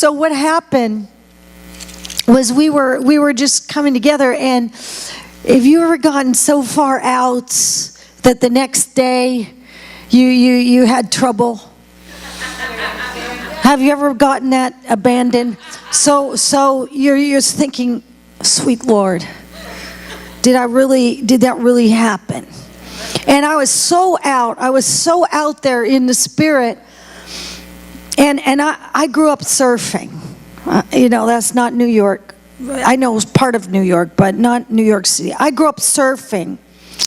So what happened was we were just coming together, and have you ever gotten so far out that the next day you had trouble? Have you ever gotten that abandoned? So you're thinking, sweet Lord, did that really happen? And I was so out there in the spirit. And I grew up surfing. That's not New York. I know it's part of New York, but not New York City. I grew up surfing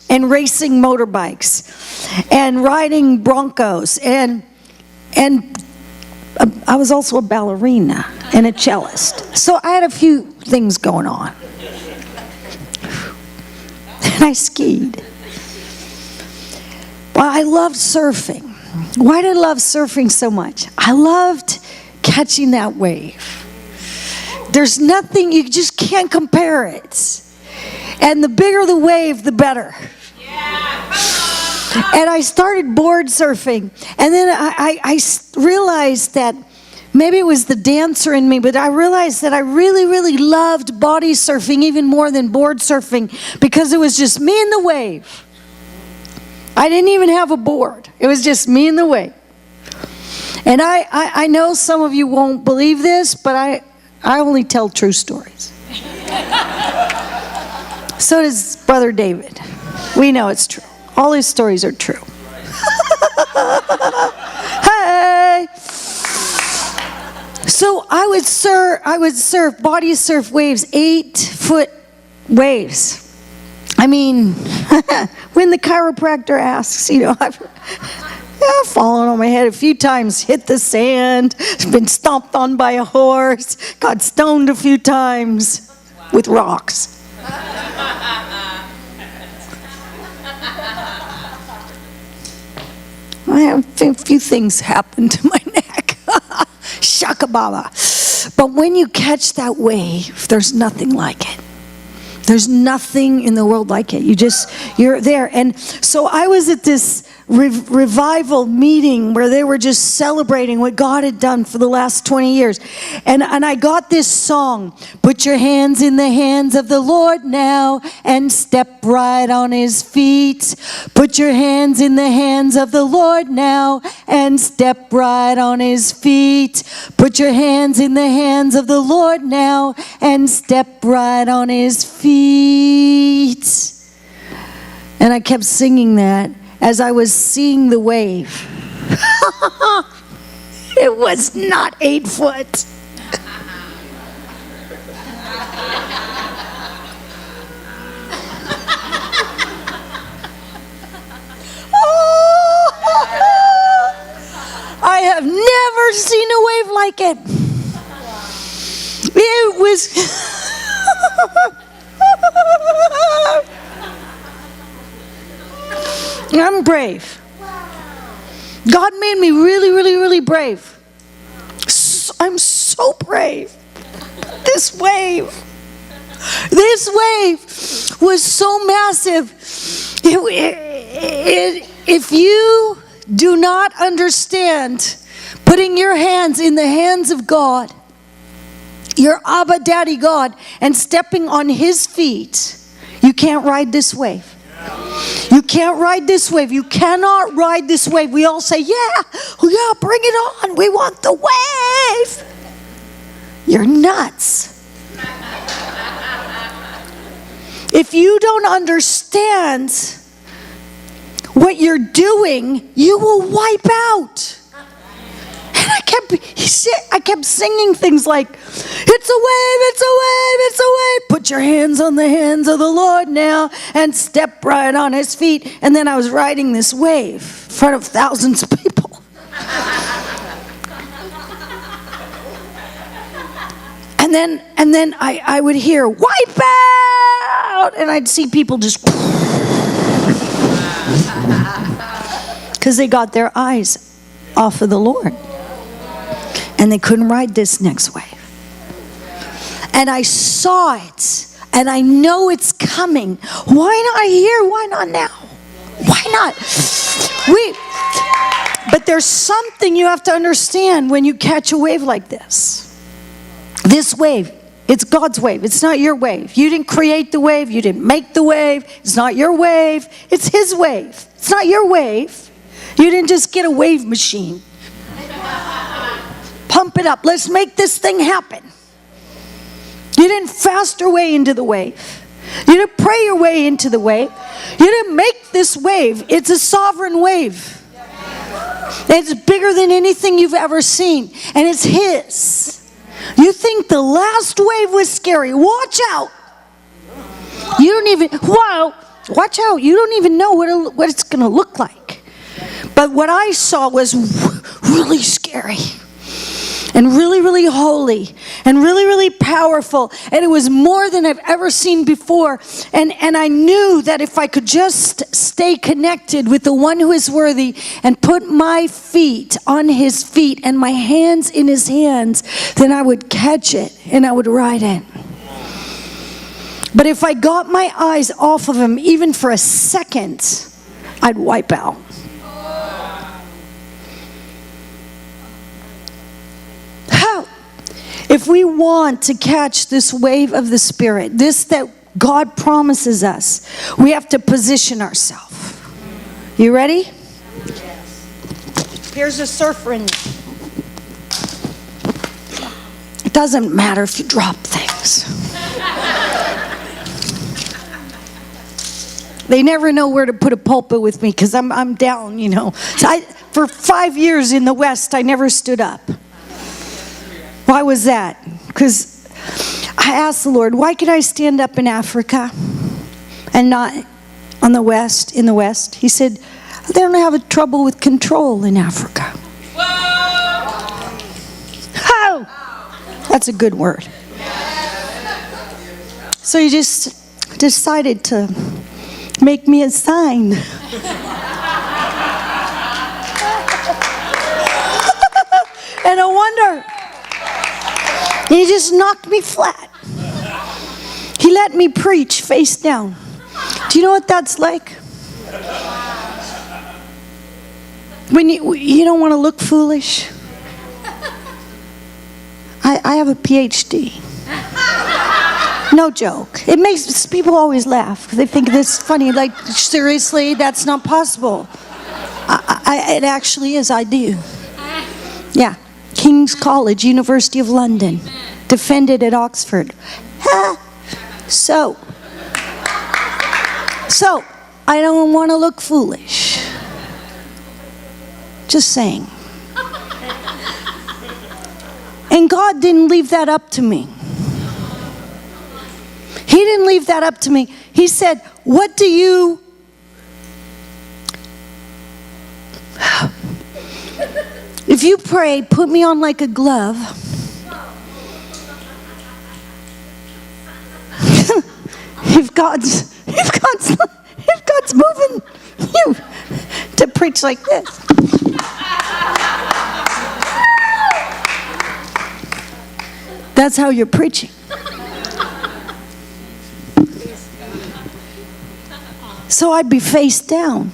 and racing motorbikes and riding Broncos. And I was also a ballerina and a cellist. So I had a few things going on. And I skied. Well, I loved surfing. Why did I love surfing so much? I loved catching that wave. There's nothing, you just can't compare it. And the bigger the wave, the better. And I started board surfing. And then I realized that maybe it was the dancer in me, but I realized that I really, really loved body surfing even more than board surfing because it was just me and the wave. I didn't even have a board. It was just me and the wave. And I know some of you won't believe this, but I only tell true stories. So does Brother David. We know it's true. All his stories are true. Hey! So I would surf, body surf waves, 8-foot waves. I mean, when the chiropractor asks, I've fallen on my head a few times, hit the sand, been stomped on by a horse, got stoned a few times with rocks. I have a few things happen to my neck. Shakababa. But when you catch that wave, there's nothing like it. There's nothing in the world like it. You're there. And so I was at this revival meeting where they were just celebrating what God had done for the last 20 years. And I got this song, put your hands in the hands of the Lord now and step right on his feet. Put your hands in the hands of the Lord now and step right on his feet. Put your hands in the hands of the Lord now and step right on his feet. And I kept singing that as I was seeing the wave. It was not 8 foot. I have never seen a wave like it. It was... I'm brave. God made me really, really, really brave. I'm so brave. This wave was so massive. If you do not understand putting your hands in the hands of God, your Abba Daddy God, and stepping on his feet, you can't ride this wave. You can't ride this wave. You cannot ride this wave. We all say, yeah, bring it on. We want the wave. You're nuts. If you don't understand what you're doing, you will wipe out. And I kept singing things like, it's a wave, it's a wave, it's a wave. Put your hands on the hands of the Lord now and step right on his feet. And then I was riding this wave in front of thousands of people. And then I would hear, wipe out! And I'd see people just... because they got their eyes off of the Lord. And they couldn't ride this next wave. And I saw it. And I know it's coming. Why not here? Why not now? Why not? But there's something you have to understand when you catch a wave like this. This wave, it's God's wave. It's not your wave. You didn't create the wave. You didn't make the wave. It's not your wave. It's His wave. It's not your wave. You didn't just get a wave machine. Pump it up. Let's make this thing happen. You didn't fast your way into the wave. You didn't pray your way into the wave. You didn't make this wave. It's a sovereign wave. It's bigger than anything you've ever seen. And it's His. You think the last wave was scary. Watch out. You don't even, wow, watch out. You don't even know what it's going to look like. But what I saw was really scary. And really, really holy. And really, really powerful. And it was more than I've ever seen before. And I knew that if I could just stay connected with the one who is worthy and put my feet on His feet and my hands in His hands, then I would catch it and I would ride it. But if I got my eyes off of Him, even for a second, I'd wipe out. How? If we want to catch this wave of the Spirit, this that God promises us, we have to position ourselves. You ready? Yes. Here's a surfer. It doesn't matter if you drop things. They never know where to put a pulpit with me because I'm down, you know. So for 5 years in the West, I never stood up. Why was that? Because I asked the Lord, why could I stand up in Africa and not in the West? He said, they don't have a trouble with control in Africa. Oh, that's a good word. So he just decided to make me a sign. And no wonder. He just knocked me flat. He let me preach face down. Do you know what that's like? When you don't want to look foolish. I have a PhD. No joke. It makes people always laugh. They think this is funny. Like, seriously, that's not possible. It actually is. I do. Yeah. King's College, University of London. Defended at Oxford. So, I don't want to look foolish. Just saying. And God didn't leave that up to me. He didn't leave that up to me. He said, what do you... If you pray, put me on like a glove. if God's moving you to preach like this. That's how you're preaching. So I'd be face down.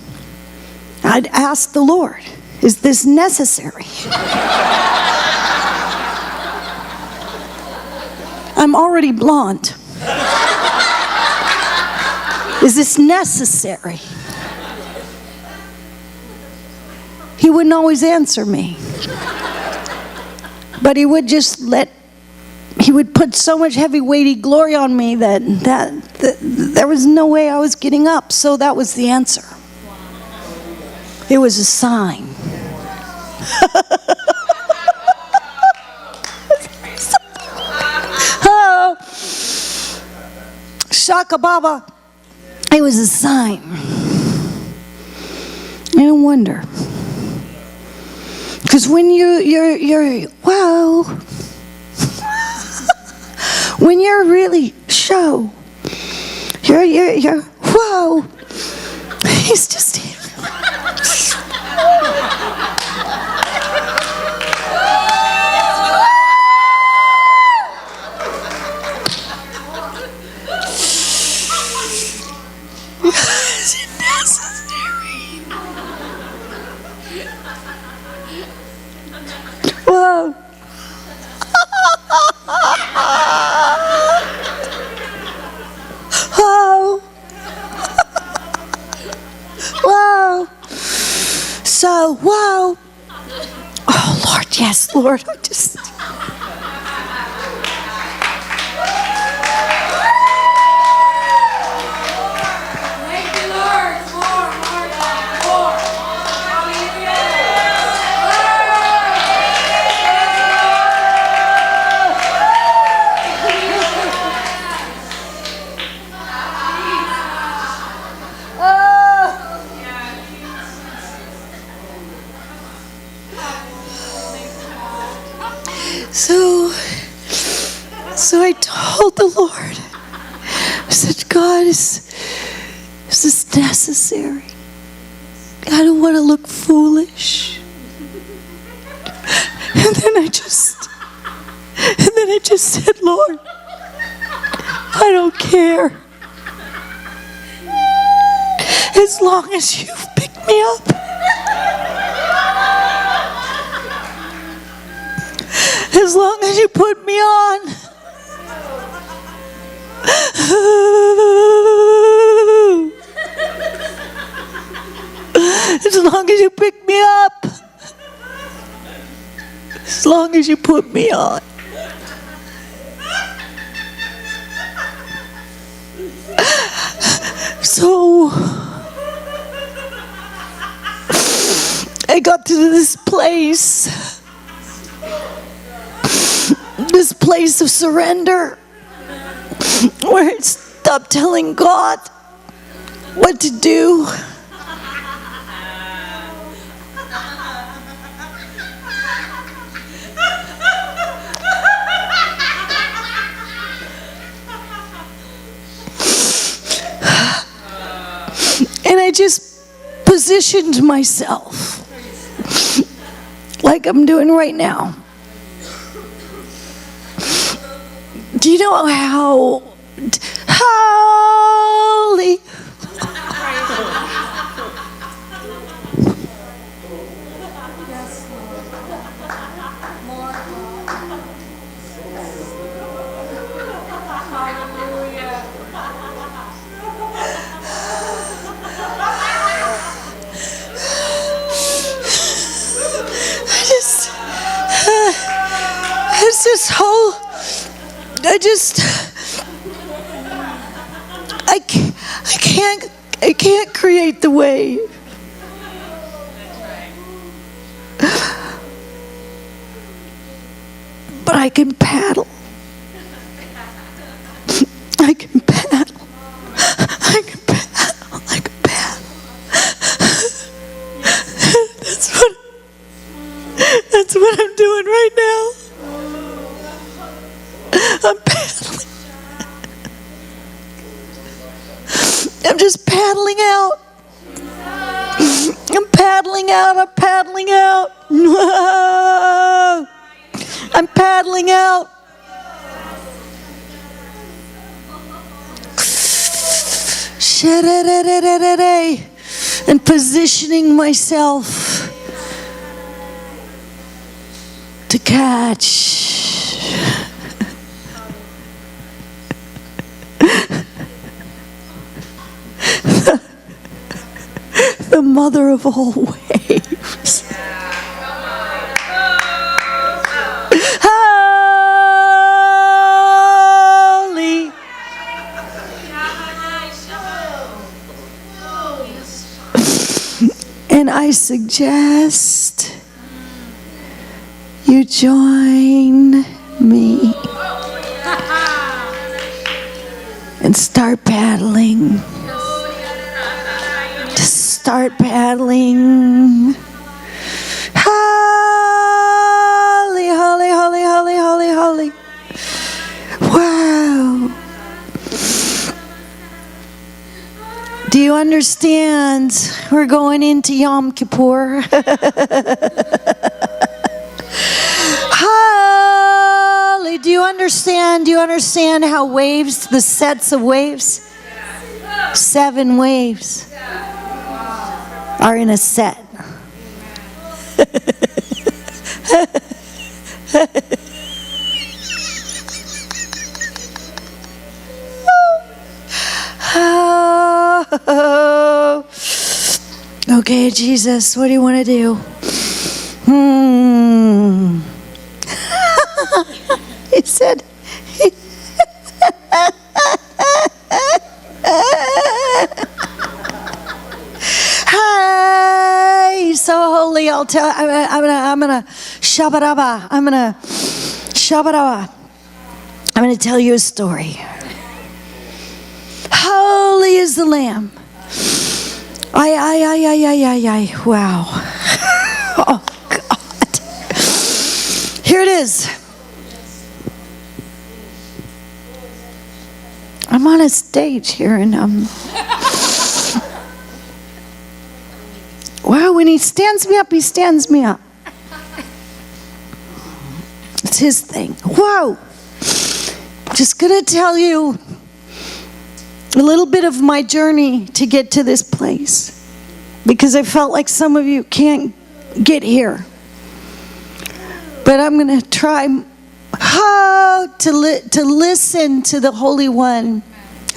I'd ask the Lord, is this necessary? I'm already blonde. Is this necessary? He wouldn't always answer me. But he would just he would put so much heavy, weighty glory on me that there was no way I was getting up. So that was the answer. It was a sign. Oh, Shaka Baba. It was a sign. I don't wonder. Because when you're wow. When you're really show, you're whoa. He's just here. Is it necessary? Whoa. whoa, whoa. Oh, Lord, yes, Lord. I just... So I told the Lord, I said, God, is this necessary? I don't want to look foolish. And then I just said, Lord, I don't care. As long as you've picked me up. As long as you put me on. As long as you pick me up. As long as you put me on. So I got to this place of surrender, where I stopped telling God what to do. And I just positioned myself like I'm doing right now. Do you know how holy? It's this whole, I can't create the wave. But I can paddle. I can paddle. I can paddle. I can paddle. That's what I'm doing right now. I'm paddling. I'm just paddling out. I'm paddling out. I'm paddling out. I'm paddling out. And positioning myself to catch. The mother of all waves. Holy. And I suggest you join me and start paddling. Start paddling. Holy, holy, holy, holy, holy, holy. Wow. Do you understand? We're going into Yom Kippur. Holy. Do you understand? Do you understand how waves, the sets of waves? 7 waves are in a set. Okay, Jesus, what do you want to do? He said, hey, he's so holy. I'm gonna shabaraba. I'm gonna tell you a story. Holy is the Lamb. Wow. Oh, God. Here it is. I'm on a stage here, and wow, when he stands me up, he stands me up. It's his thing. Whoa. Just gonna tell you a little bit of my journey to get to this place, because I felt like some of you can't get here. But I'm going to try to listen to the Holy One,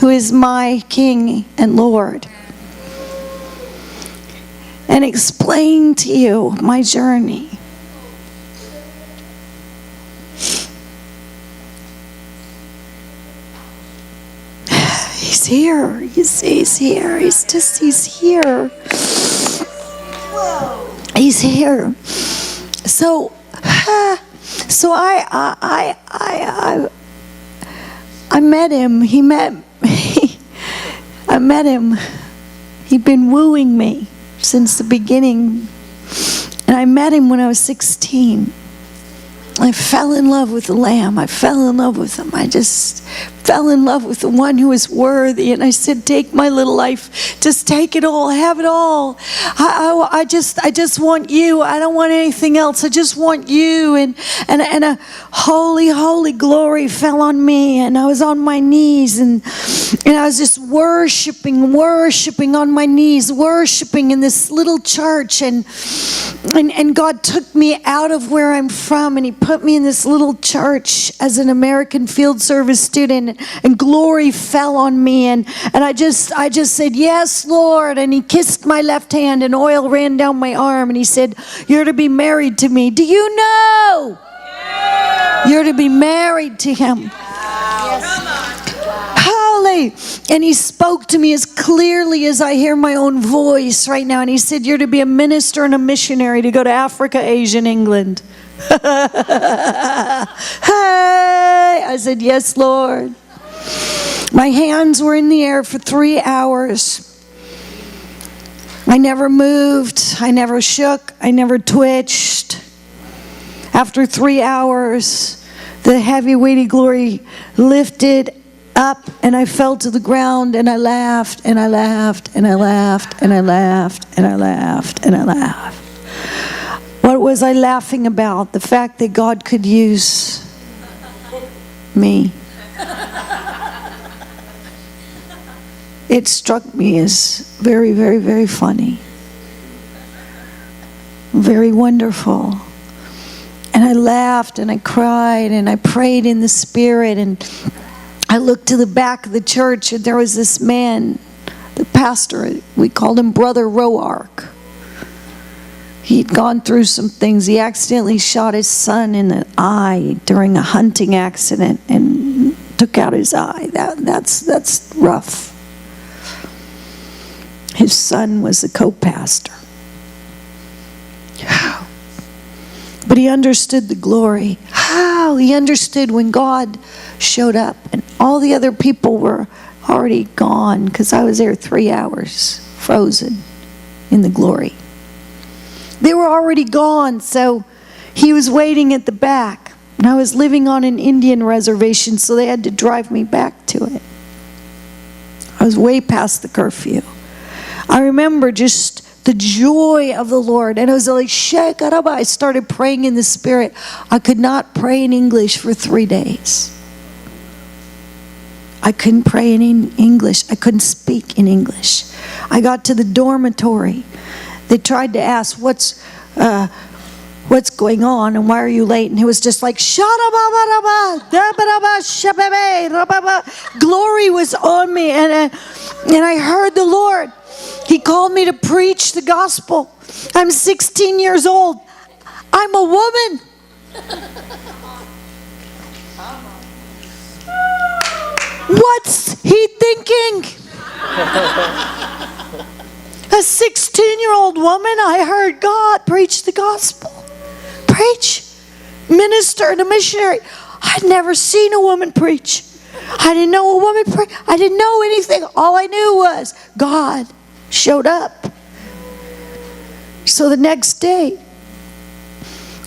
who is my King and Lord, and explain to you my journey. He's here. He's here. He's here. He's here. So I met him. I met him. He'd been wooing me since the beginning. And I met him when I was 16. I fell in love with the Lamb. I fell in love with him. I just fell in love with the one who is worthy. And I said, take my little life. Just take it all. Have it all. I just want you. I don't want anything else. I just want you. And a holy glory fell on me. And I was on my knees. And I was just worshiping on my knees, worshiping in this little church. And God took me out of where I'm from, and He put me in this little church as an American field service student, and glory fell on me, and I just said, yes, Lord. And He kissed my left hand, and oil ran down my arm, and He said, you're to be married to me. Do you know? Yeah. You're to be married to Him. Holy. And He spoke to me as clearly as I hear my own voice right now. And He said, you're to be a minister and a missionary to go to Africa, Asia, and England. Hey, I said, yes, Lord. My hands were in the air for 3 hours. I never moved. I never shook. I never twitched. After 3 hours, the heavy, weighty glory lifted up, and I fell to the ground, and I laughed, and I laughed, and I laughed, and I laughed, and I laughed, and I laughed. What was I laughing about? The fact that God could use me. It struck me as very, very, very funny. Very wonderful. And I laughed, and I cried, and I prayed in the Spirit, and I looked to the back of the church, and there was this man, the pastor. We called him Brother Roark. He'd gone through some things. He accidentally shot his son in the eye during a hunting accident and took out his eye. That's rough. His son was a co-pastor. But he understood the glory. How? He understood when God showed up, and all the other people were already gone, because I was there 3 hours, frozen in the glory. They were already gone, so he was waiting at the back. And I was living on an Indian reservation, so they had to drive me back to it. I was way past the curfew. I remember just the joy of the Lord. And it was like, Shekaraba. I started praying in the Spirit. I could not pray in English for 3 days. I couldn't pray in English. I couldn't speak in English. I got to the dormitory. They tried to ask, what's going on and why are you late? And it was just like, glory was on me. And I heard the Lord. He called me to preach the gospel. I'm 16 years old. I'm a woman. What's he thinking? A 16-year-old woman, I heard God preach the gospel. Preach, minister, and a missionary. I'd never seen a woman preach. I didn't know a woman preach. I didn't know anything. All I knew was God showed up. So the next day,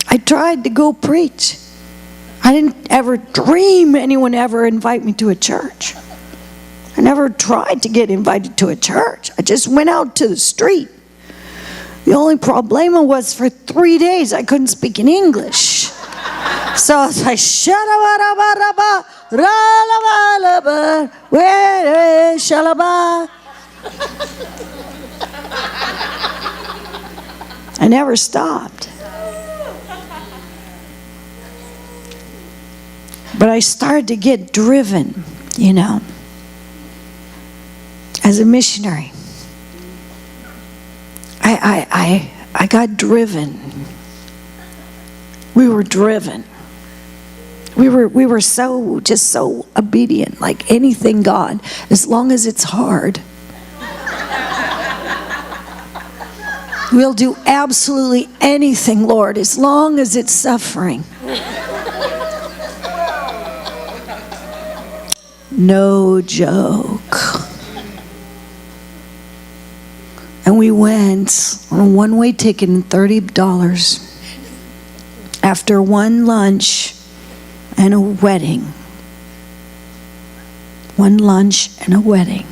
I tried to go preach. I didn't ever dream anyone ever invite me to a church. I never tried to get invited to a church. I just went out to the street. The only problema was for 3 days I couldn't speak in English. So I was like, I never stopped. But I started to get driven, as a missionary. I got driven. We were driven. We were so obedient, like anything God, as long as it's hard. We'll do absolutely anything, Lord, as long as it's suffering. No joke. And we went on a one-way ticket and $30 after one lunch and a wedding. One lunch and a wedding.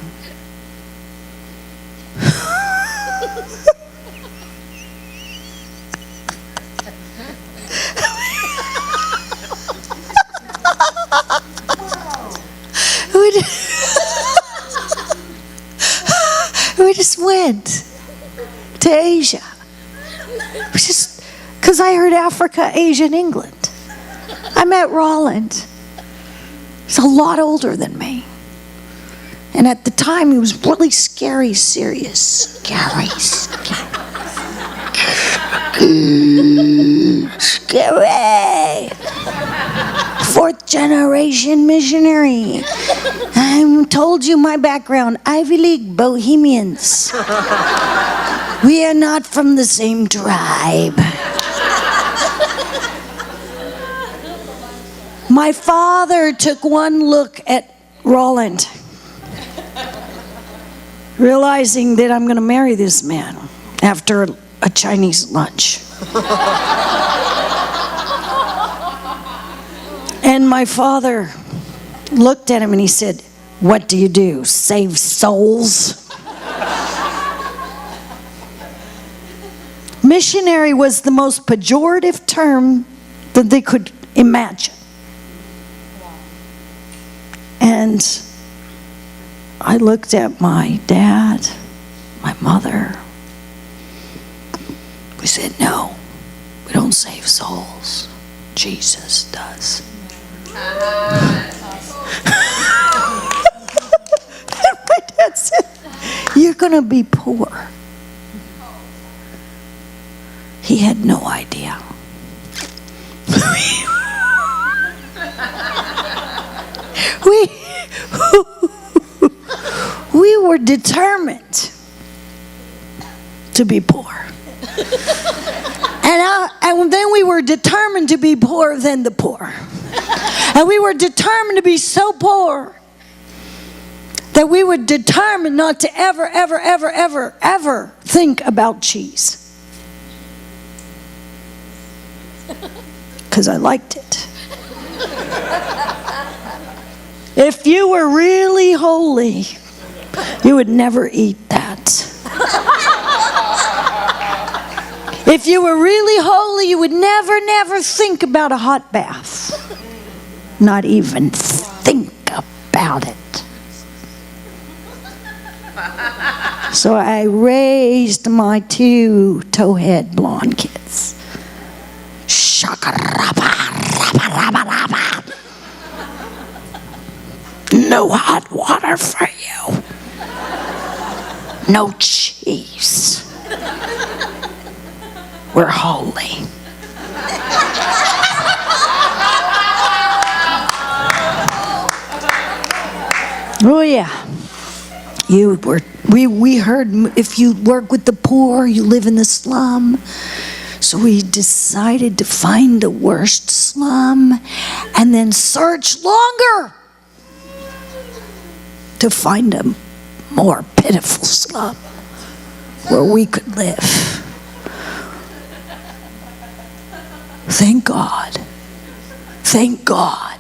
We just went to Asia. Just because I heard Africa, Asia, and England. I met Roland. He's a lot older than me. And at the time, he was really scary, serious. Scary. Fourth generation missionary. I told you my background. Ivy League Bohemians. We are not from the same tribe. My father took one look at Roland, realizing that I'm going to marry this man after a Chinese lunch. And my father looked at him and he said, "What do you do? Save souls?" Missionary was the most pejorative term that they could imagine. And I looked at my dad, my mother. We said, "No, we don't save souls. Jesus does." And my dad said, "You're going to be poor." He had no idea. We were determined to be poor. And then we were determined to be poorer than the poor. And we were determined to be so poor that we were determined not to ever think about cheese. Because I liked it. If you were really holy, you would never eat that. If you were really holy, you would never think about a hot bath. Not even think about it. So I raised my 2 towhead blonde kids. No hot water for you. no cheese. We're holy. Oh yeah. We heard if you work with the poor, you live in the slum. So we decided to find the worst slum and then search longer to find a more pitiful slum where we could live. Thank God. Thank God.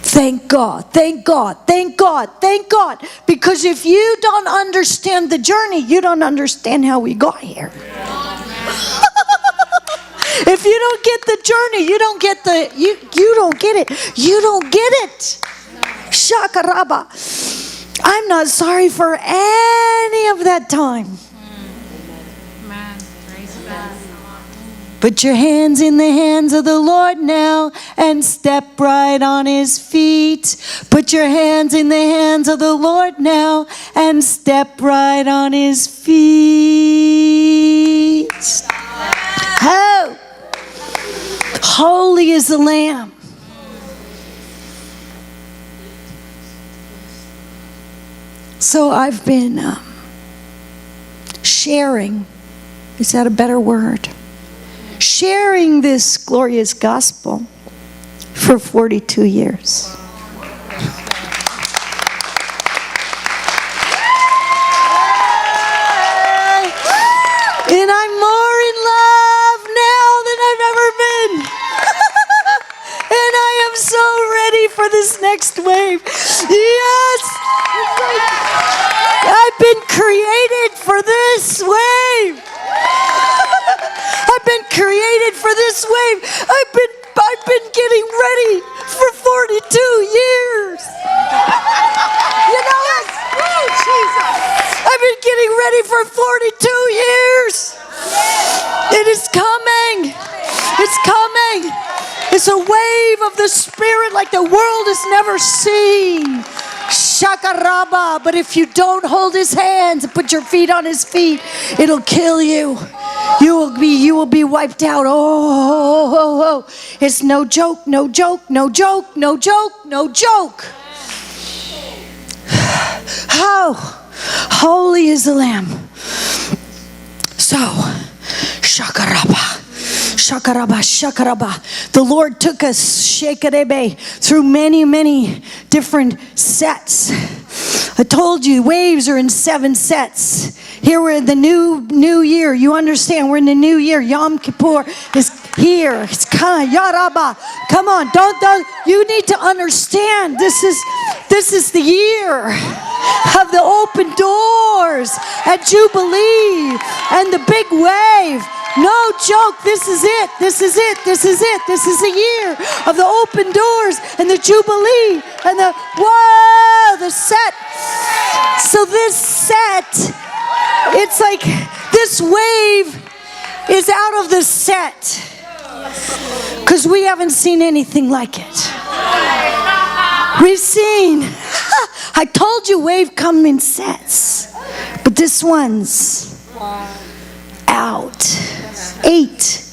Thank God. Thank God. Thank God. Thank God. Because if you don't understand the journey, you don't understand how we got here. If you don't get the journey, you don't get you don't get it. You don't get it. Shakaraba. I'm not sorry for any of that time. Put your hands in the hands of the Lord now and step right on his feet. Put your hands in the hands of the Lord now and step right on his feet. Oh, holy is the Lamb. So I've been sharing. Is that a better word? Sharing this glorious gospel for 42 years. And I'm more in love now than I've ever been. And I am so ready for this next wave. Yes! I've been created for this wave. I've been created for this wave. I've been getting ready for 42 years. You know it? Jesus. I've been getting ready for 42 years. It is coming. It's coming. It's a wave of the Spirit like the world has never seen. Shakaraba. But if you don't hold his hands and put your feet on his feet, it'll kill you. You will be wiped out. Oh. It's no joke, no joke, no joke, no joke, no joke. How holy is the Lamb. So, shakaraba. Shakaraba, shakaraba. The Lord took us, shakarebe, through many, many different sets. I told you, waves are in 7 sets. Here we're in the new year. You understand? We're in the new year. Yom Kippur is here. It's kind of Yaraba. Come on, don't. You need to understand. This is the year of the open doors at Jubilee and the big wave. No joke. This is it. This is it. This is it. This is the year of the open doors and the Jubilee and the set. So this set, it's like this wave is out of the set because we haven't seen anything like it. We've seen, I told you wave come in sets, but this one's out. 8.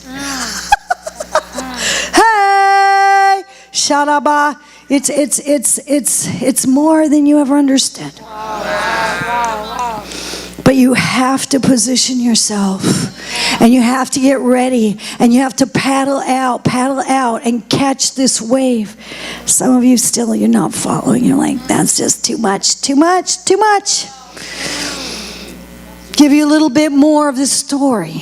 Hey, Sharaba. It's more than you ever understood. But you have to position yourself, and you have to get ready, and you have to paddle out and catch this wave. Some of you still, you're not following. You're like, that's just too much. Give you a little bit more of the story.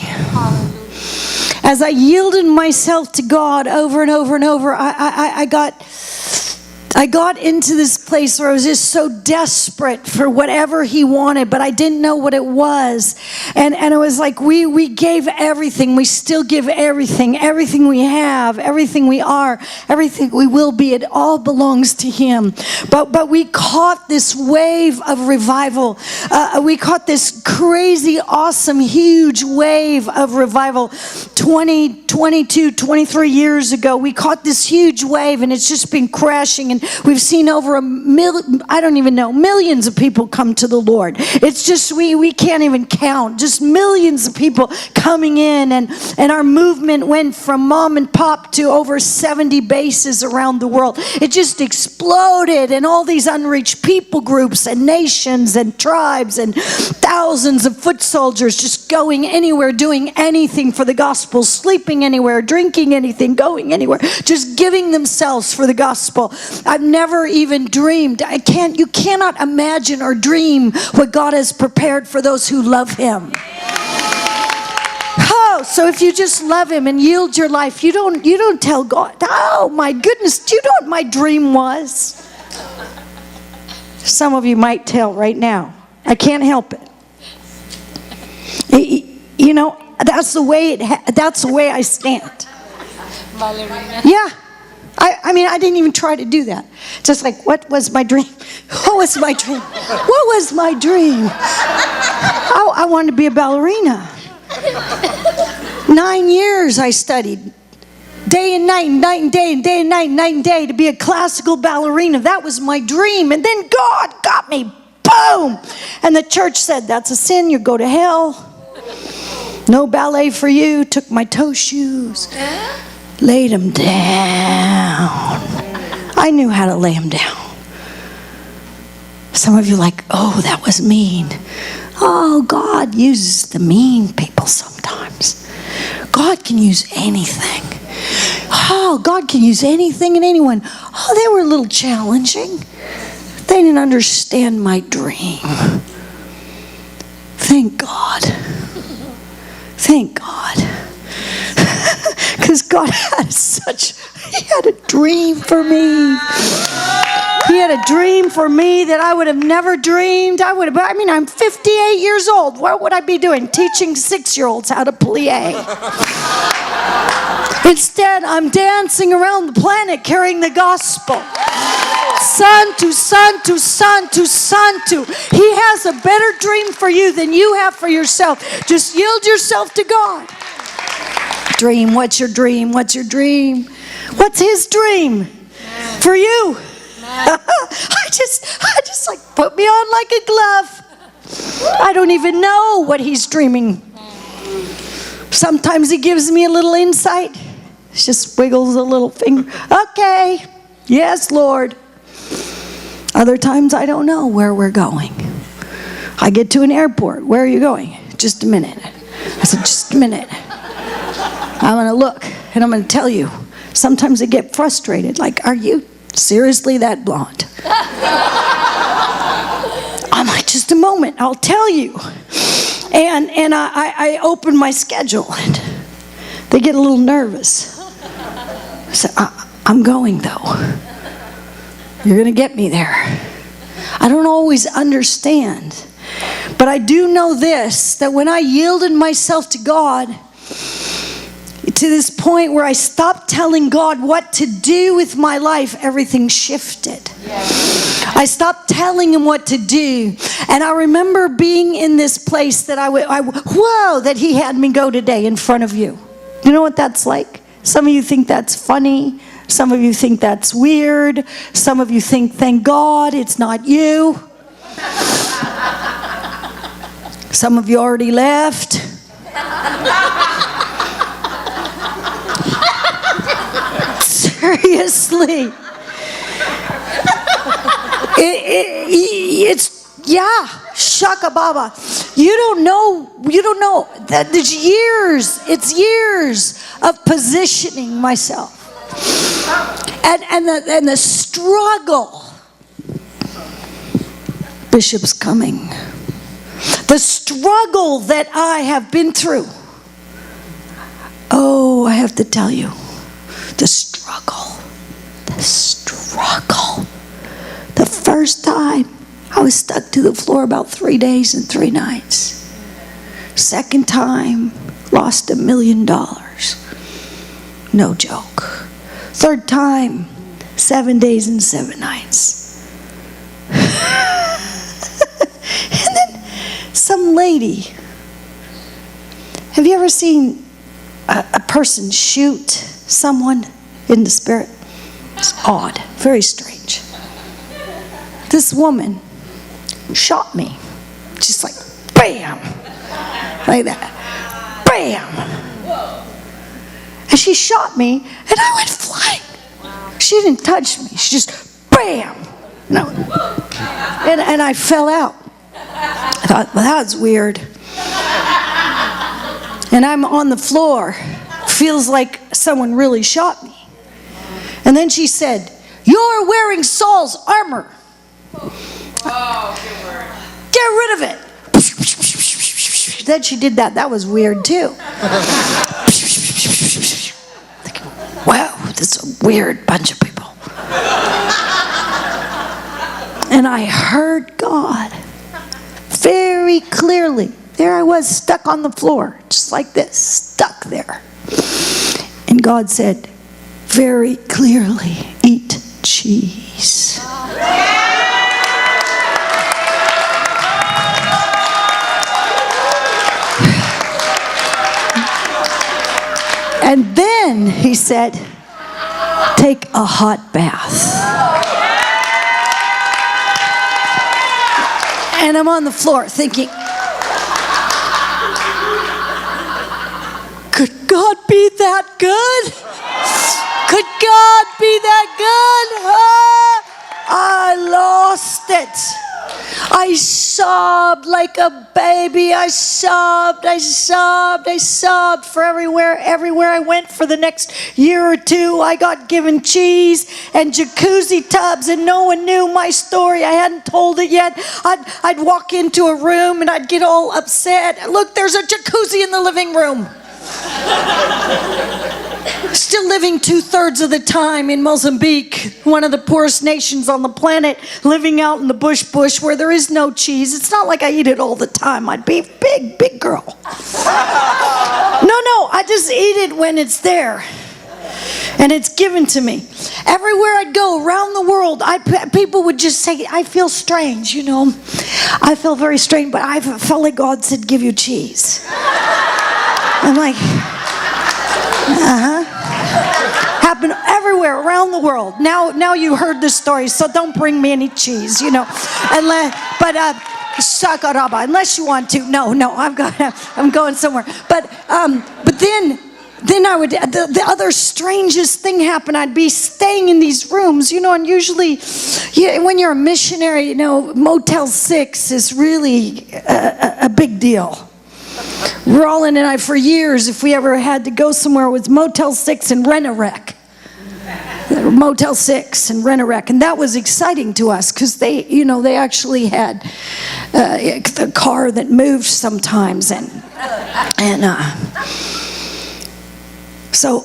As I yielded myself to God over and over and over, I got into this place where I was just so desperate for whatever he wanted, but I didn't know what it was. And it was like we gave everything. We still give everything. Everything we have, everything we are, everything we will be, it all belongs to him. But we caught this wave of revival. We caught this crazy, awesome, huge wave of revival 23 years ago, we caught this huge wave, and it's just been crashing, and we've seen over millions of people come to the Lord. It's just, we can't even count, just millions of people coming in, and our movement went from mom and pop to over 70 bases around the world. It just exploded, and all these unreached people groups and nations and tribes and thousands of foot soldiers just going anywhere, doing anything for the gospel, sleeping anywhere, drinking anything, going anywhere, just giving themselves for the gospel. I've never even dreamed. You cannot imagine or dream what God has prepared for those who love Him. Oh, so if you just love Him and yield your life, you don't tell God, oh my goodness, do you know what my dream was? Some of you might tell right now. I can't help it. You know, that's the way I stand. Ballerina. Yeah. I mean, I didn't even try to do that. Just like, what was my dream? What was my dream? What was my dream? I wanted to be a ballerina. 9 years I studied. Day and night, night and day, and day and night, night and day, to be a classical ballerina. That was my dream. And then God got me. Boom! And the church said, that's a sin. You go to hell. No ballet for you. Took my toe shoes. Laid them down. I knew how to lay them down. Some of you are like, oh, that was mean. Oh, God uses the mean people sometimes. God can use anything. Oh, God can use anything and anyone. Oh, they were a little challenging. They didn't understand my dream. Thank God. Thank God. Because God He had a dream for me. He had a dream for me that I would have never dreamed. I'm 58 years old. What would I be doing? Teaching 6-year-olds how to plie. Instead, I'm dancing around the planet carrying the gospel. Son to son to son to son to. He has a better dream for you than you have for yourself. Just yield yourself to God. Dream, what's your dream? What's your dream? What's His dream for you? I just like, put me on like a glove. I don't even know what He's dreaming. Sometimes He gives me a little insight. He just wiggles a little finger. Okay, yes, Lord. Other times I don't know where we're going. I get to an airport. Where are you going? Just a minute. I said, just a minute. I'm going to look and I'm going to tell you. Sometimes I get frustrated. Like, are you seriously that blonde? I'm like, just a moment. I'll tell you. And I open my schedule and they get a little nervous. I said, I'm going though. You're going to get me there. I don't always understand. But I do know this, that when I yielded myself to God, to this point where I stopped telling God what to do with my life, everything shifted. I stopped telling Him what to do. And I remember being in this place that that He had me go today in front of you. You know what that's like? Some of you think that's funny. Some of you think that's weird. Some of you think, thank God it's not you. Some of you already left. Seriously. It's, yeah, shaka baba. You don't know that there's it's years of positioning myself. And the struggle. Bishop's coming. The struggle that I have been through. Oh, I have to tell you. The struggle. The first time I was stuck to the floor about 3 days and 3 nights. Second time, lost $1 million. No joke. Third time, 7 days and 7 nights. And then some lady. Have you ever seen a person shoot someone in the spirit. It's odd, very strange. This woman shot me, just like bam, like that, bam. And she shot me, and I went flying. She didn't touch me. She just bam. No, and I fell out. I thought, well, that was weird. And I'm on the floor. Feels like someone really shot me. And then she said, "You're wearing Saul's armor. Get rid of it." Then she did that. That was weird too. Wow, this is a weird bunch of people. And I heard God very clearly. There I was, stuck on the floor, just like this, stuck there. And God said very clearly, "Eat cheese." And then he said, "Take a hot bath." And I'm on the floor thinking, could God be that good? Could God be that good? I lost it. I sobbed like a baby. I sobbed for everywhere I went for the next year or two. I got given cheese and jacuzzi tubs, and no one knew my story. I hadn't told it yet. I'd walk into a room and I'd get all upset. Look, there's a jacuzzi in the living room. Still living 2/3 of the time in Mozambique, one of the poorest nations on the planet, living out in the bush where there is no cheese. It's not like I eat it all the time. I'd be a big girl. No, I just eat it when it's there. And it's given to me. Everywhere I'd go around the world, people would just say, "I feel strange, you know. I feel very strange, but I felt like God said, give you cheese." I'm like, happened everywhere around the world. Now you heard the story, so don't bring me any cheese, you know. Sakaraba, unless you want to. No, I'm going somewhere. But then I would, the other strangest thing happened. I'd be staying in these rooms, you know, and usually, when you're a missionary, you know, Motel 6 is really a big deal. Roland and I, for years, if we ever had to go somewhere, it was Motel 6 and Rent-A-Wreck. Motel 6 and Rent-A-Wreck. And that was exciting to us because they actually had the car that moved sometimes. So,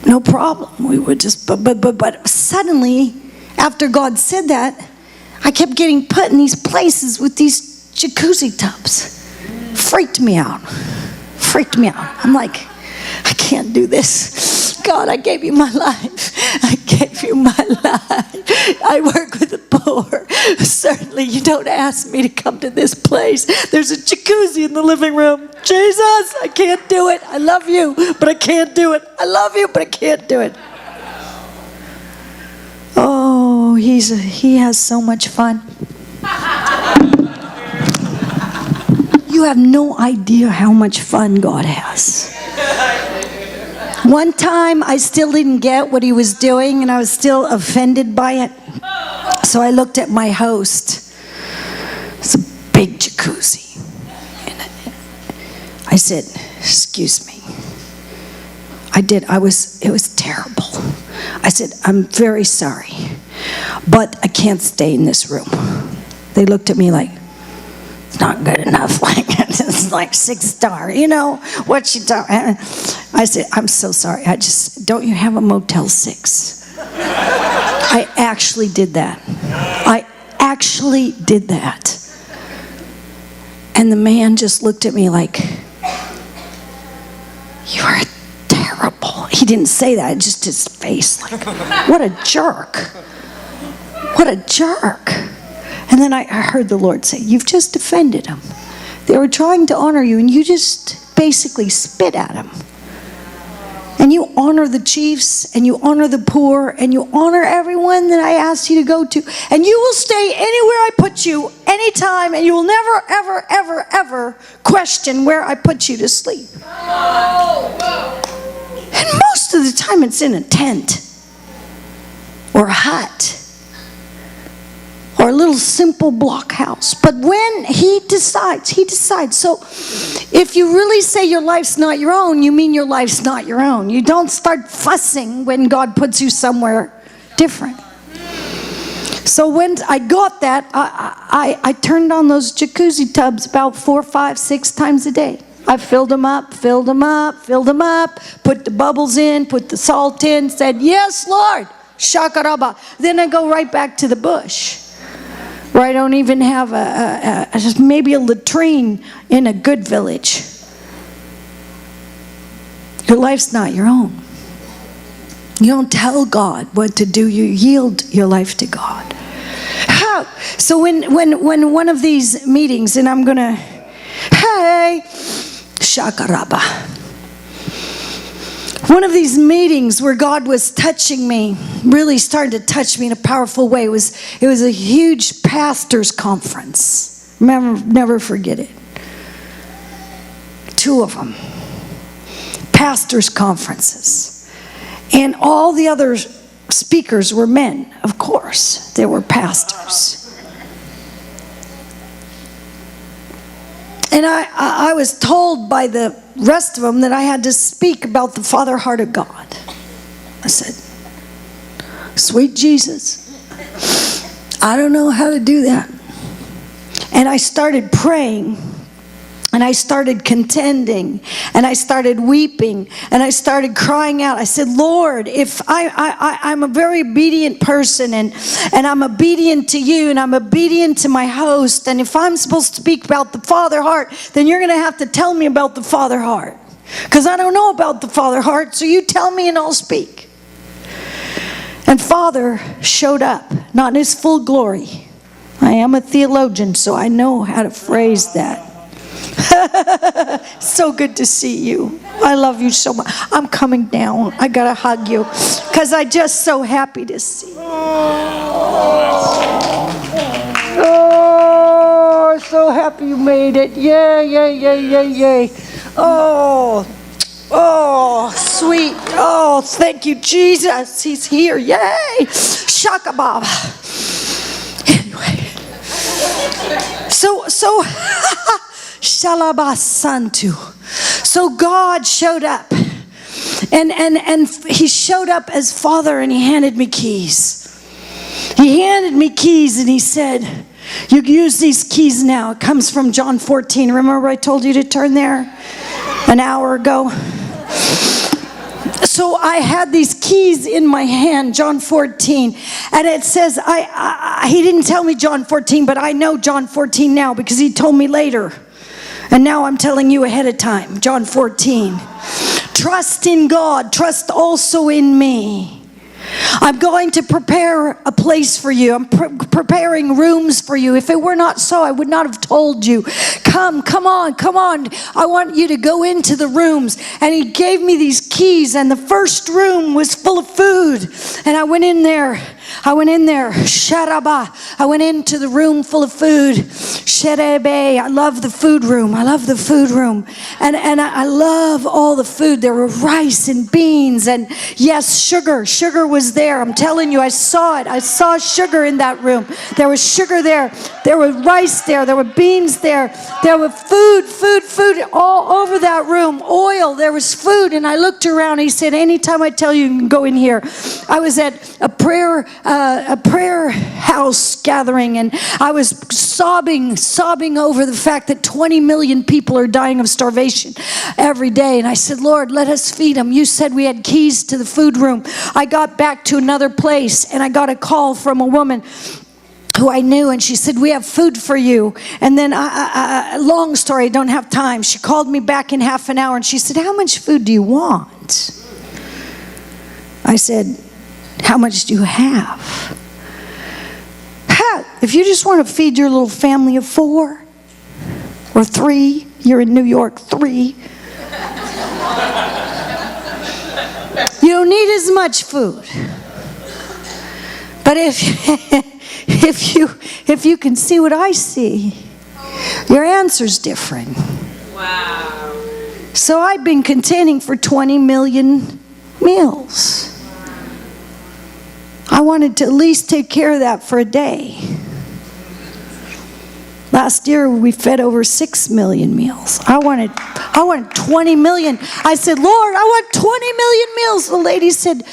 no problem. We would just, but suddenly, after God said that, I kept getting put in these places with these jacuzzi tubs. Freaked me out. I'm like, I can't do this. God, I gave you my life. I work with the poor. Certainly you don't ask me to come to this place. There's a jacuzzi in the living room. Jesus, I can't do it. I love you, but I can't do it. I love you, but I can't do it. Oh, he has so much fun. You have no idea how much fun God has. One time, I still didn't get what he was doing, and I was still offended by it. So I looked at my host. It's a big jacuzzi. And I said, "Excuse me." It was terrible. I said, "I'm very sorry, but I can't stay in this room." They looked at me like, "It's not good enough." Like, it's like 6-star, you know, what you talking? I said, "I'm so sorry. Don't you have a Motel 6? I actually did that. And the man just looked at me like, "You are terrible." He didn't say that, just his face, like, what a jerk. And then I heard the Lord say, "You've just offended him. They were trying to honor you, and you just basically spit at him." and you honor the chiefs, and you honor the poor, and you honor everyone that I asked you to go to, and you will stay anywhere I put you, anytime, and you will never, ever, ever, ever question where I put you to sleep. And most of the time it's in a tent, or a hut, or a little simple block house. But when he decides. So if you really say your life's not your own, you mean your life's not your own. You don't start fussing when God puts you somewhere different. So when I got that, I turned on those jacuzzi tubs about 4, 5, 6 times a day. I filled them up, put the bubbles in, put the salt in, said, yes, Lord, shakaraba. Then I go right back to the bush, where I don't even have maybe a latrine in a good village. Your life's not your own. You don't tell God what to do. You yield your life to God. How? So when one of these meetings, and I'm going to, hey, shakaraba. One of these meetings where God was touching me, really started to touch me in a powerful way, it was a huge pastors' conference. Never forget it. 2 of them. Pastors' conferences. And all the other speakers were men, of course. They were pastors. And I was told by the rest of them that I had to speak about the Father heart of God. I said, sweet Jesus, I don't know how to do that. And I started praying, and I started contending, and I started weeping, and I started crying out. I said, Lord, if I'm a very obedient person, and I'm obedient to you, and I'm obedient to my host, and if I'm supposed to speak about the Father heart, then you're going to have to tell me about the Father heart, because I don't know about the Father heart, so you tell me and I'll speak. And Father showed up, not in his full glory. I am a theologian, so I know how to phrase that. So good to see you. I love you so much. I'm coming down. I gotta hug you because I'm just so happy to see you. Oh, so happy you made it. Yay. Oh, sweet. Oh, thank you, Jesus. He's here. Yay. Shaka Baba. Anyway. So Shalabasantu. So God showed up. And he showed up as Father, and he handed me keys. He handed me keys and he said, you use these keys now. It comes from John 14. Remember I told you to turn there an hour ago? So I had these keys in my hand, John 14, and it says, he didn't tell me John 14, but I know John 14 now because he told me later. And now I'm telling you ahead of time, John 14. Trust in God, trust also in me. I'm going to prepare a place for you. I'm preparing rooms for you. If it were not so, I would not have told you. Come on. I want you to go into the rooms. And he gave me these keys, and the first room was full of food. And I went in there. Sharaba. I went into the room full of food. Sherebe. I love the food room. And I love all the food. There were rice and beans and yes, sugar. Sugar was there. I'm telling you, I saw it. I saw sugar in that room. There was sugar there. There was rice there. There were beans there. There were food all over that room. Oil. There was food. And I looked around. He said, anytime I tell you, you can go in here. I was at a prayer house gathering, and I was sobbing over the fact that 20 million people are dying of starvation every day. And I said, Lord, let us feed them. You said we had keys to the food room. I got back to another place, and I got a call from a woman who I knew, and she said, we have food for you. And then, long story, I don't have time. She called me back in half an hour, and she said, how much food do you want? I said, how much do you have? If you just want to feed your little family of 4 or 3, you're in New York, 3. You don't need as much food. But if you can see what I see, your answer's different. Wow. So I've been contending for 20 million meals. I wanted to at least take care of that for a day. Last year we fed over 6 million meals. I wanted 20 million. I said, Lord, I want 20 million meals. The lady said,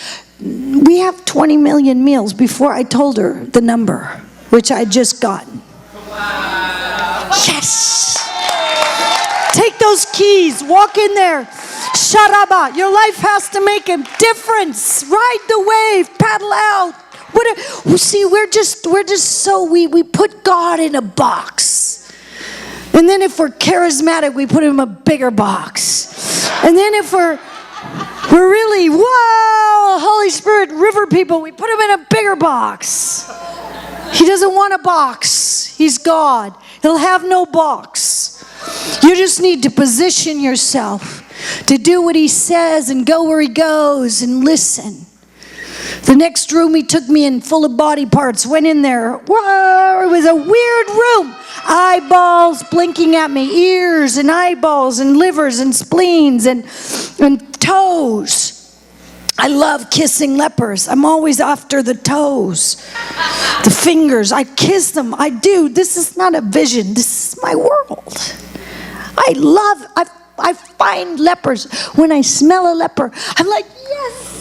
we have 20 million meals, before I told her the number, which I had just gotten. Wow. Yes. Take those keys. Walk in there. Sharaba. Your life has to make a difference. Ride the wave. Paddle out. See, we're just so, we put God in a box. And then if we're charismatic, we put him in a bigger box. And then if we're really, wow, Holy Spirit, river people, we put him in a bigger box. He doesn't want a box. He's God. He'll have no box. You just need to position yourself to do what he says and go where he goes and listen. The next room he took me in, full of body parts. Went in there. Whoa, it was a weird room. Eyeballs blinking at me. Ears and eyeballs and livers and spleens and toes. I love kissing lepers. I'm always after the toes. The fingers. I kiss them. I do. This is not a vision. This is my world. I find lepers. When I smell a leper, I'm like, yes.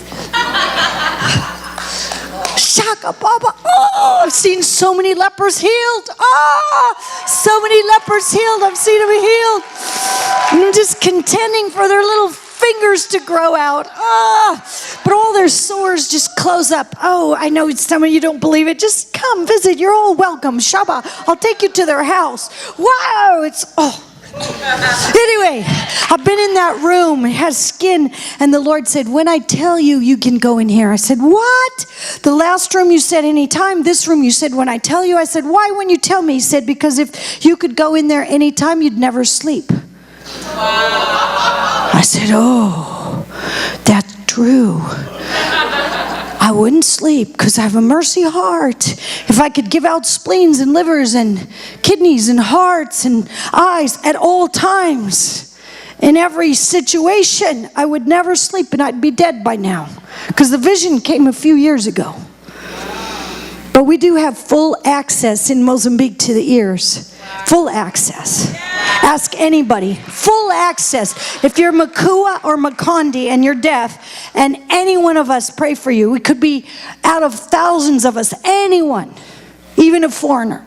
Shaka Baba. Oh, I've seen so many lepers healed. Oh, so many lepers healed. I've seen them healed. And I'm just contending for their little fingers to grow out. Oh, but all their sores just close up. Oh, I know some of you don't believe it. Just come visit. You're all welcome. Shaba. I'll take you to their house. Wow, Anyway, I've been in that room. It has skin. And the Lord said, when I tell you, you can go in here. I said, what? The last room you said anytime. This room you said when I tell you. I said, why when you tell me? He said, because if you could go in there anytime, you'd never sleep. I said, oh, that's true. I wouldn't sleep because I have a mercy heart. If I could give out spleens and livers and kidneys and hearts and eyes at all times, in every situation, I would never sleep and I'd be dead by now. Because the vision came a few years ago. But we do have full access in Mozambique to the ears. Full access. Ask anybody. Full access. If you're Makua or Makondi and you're deaf, and any one of us pray for you, it could be out of thousands of us, anyone, even a foreigner,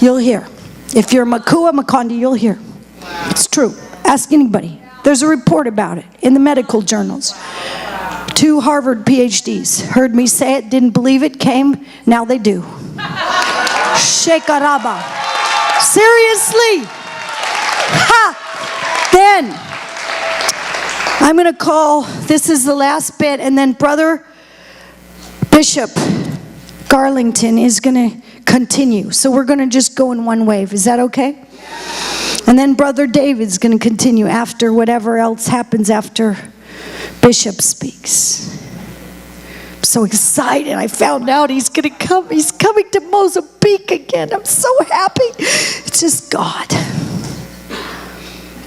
you'll hear. If you're Makua, Makondi, you'll hear. It's true. Ask anybody. There's a report about it in the medical journals. 2 Harvard PhDs heard me say it, didn't believe it, came, now they do. Shekaraba. Seriously. Ha! Then I'm going to call, this is the last bit, and then Brother Bishop Garlington is going to continue. So we're going to just go in one wave. Is that okay? And then Brother David's going to continue after whatever else happens after Bishop speaks. I'm so excited. I found out he's going to come. He's coming to Mozambique again. I'm so happy. It's just God.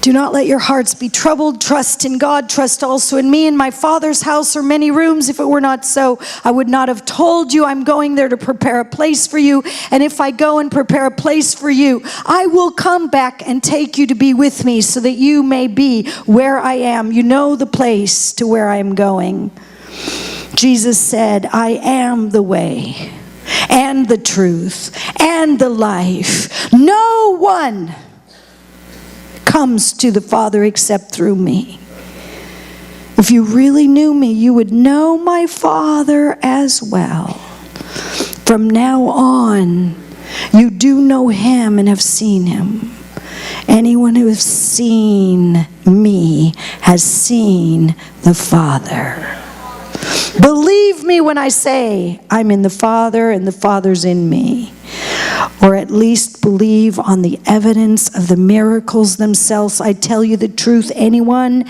Do not let your hearts be troubled. Trust in God. Trust also in me. In my Father's house are many rooms. If it were not so, I would not have told you. I'm going there to prepare a place for you. And if I go and prepare a place for you, I will come back and take you to be with me so that you may be where I am. You know the place to where I am going. Jesus said, I am the way and the truth and the life. No one comes to the Father except through me. If you really knew me, you would know my Father as well. From now on, you do know him and have seen him. Anyone who has seen me has seen the Father. Believe me when I say I'm in the Father and the Father's in me. or at least believe on the evidence of the miracles themselves. I tell you the truth, anyone,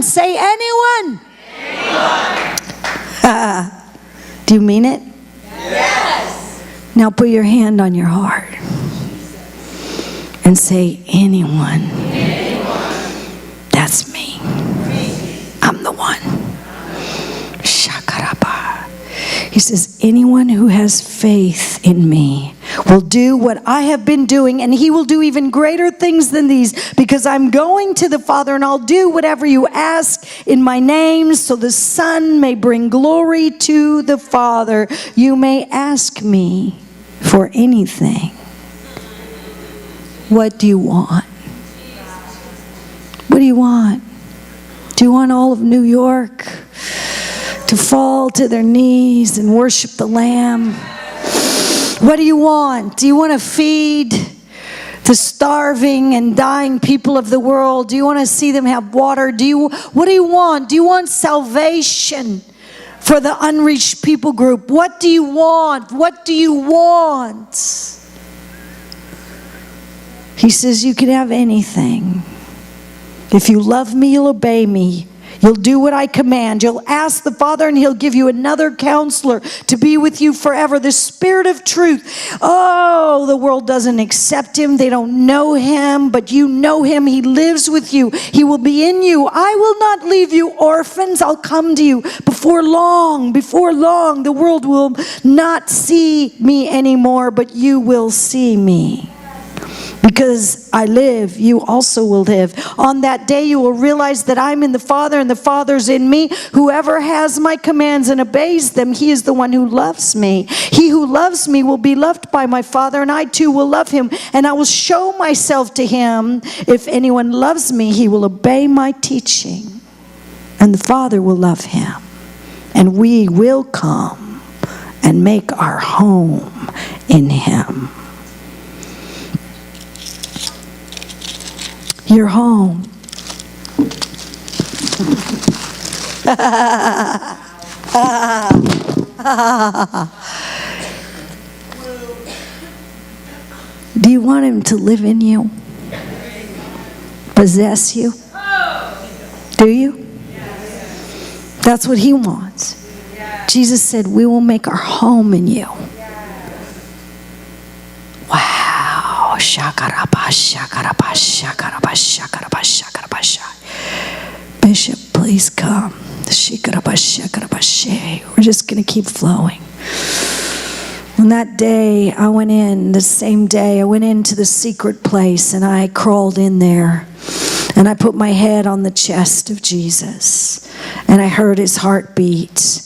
say anyone. Do you mean it? Yes. Now put your hand on your heart and say, anyone. That's me. I'm the one. Shakaraba. He says, anyone who has faith in me will do what I have been doing, and he will do even greater things than these, because I'm going to the Father, and I'll do whatever you ask in my name, so the Son may bring glory to the Father. You may ask me for anything. What do you want? What do you want? Do you want all of New York to fall to their knees and worship the Lamb? What do you want? Do you want to feed the starving and dying people of the world? Do you want to see them have water? What do you want? Do you want salvation for the unreached people group? What do you want? What do you want? He says you can have anything. If you love me, you'll obey me. You'll do what I command. You'll ask the Father, and he'll give you another counselor to be with you forever. The Spirit of truth. Oh, the world doesn't accept him. They don't know him, but you know him. He lives with you. He will be in you. I will not leave you orphans. I'll come to you before long. Before long, the world will not see me anymore, but you will see me. Because I live, you also will live. On that day you will realize that I'm in the Father and the Father's in me. Whoever has my commands and obeys them, he is the one who loves me. He who loves me will be loved by my Father, and I too will love him, and I will show myself to him. If anyone loves me, he will obey my teaching, and the Father will love him, and we will come and make our home in him. Your home. Do you want him to live in you? Possess you? Do you? That's what he wants. Jesus said, we will make our home in you. Wow. Bishop, please come. We're just going to keep flowing. On that day, I went in, the same day, I went into the secret place, and I crawled in there. And I put my head on the chest of Jesus. And I heard his heartbeat.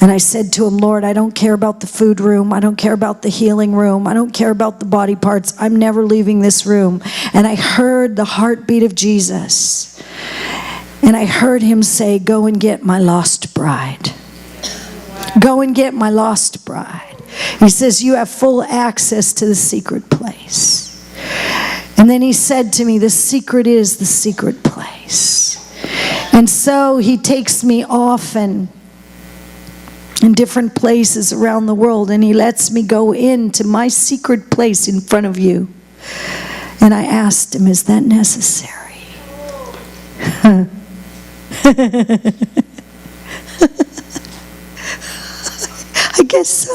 And I said to him, Lord, I don't care about the food room. I don't care about the healing room. I don't care about the body parts. I'm never leaving this room. And I heard the heartbeat of Jesus. And I heard him say, go and get my lost bride. Go and get my lost bride. He says, you have full access to the secret place. And then he said to me, the secret is the secret place. And so he takes me often in different places around the world, and he lets me go into my secret place in front of you. And I asked him, is that necessary? I guess so.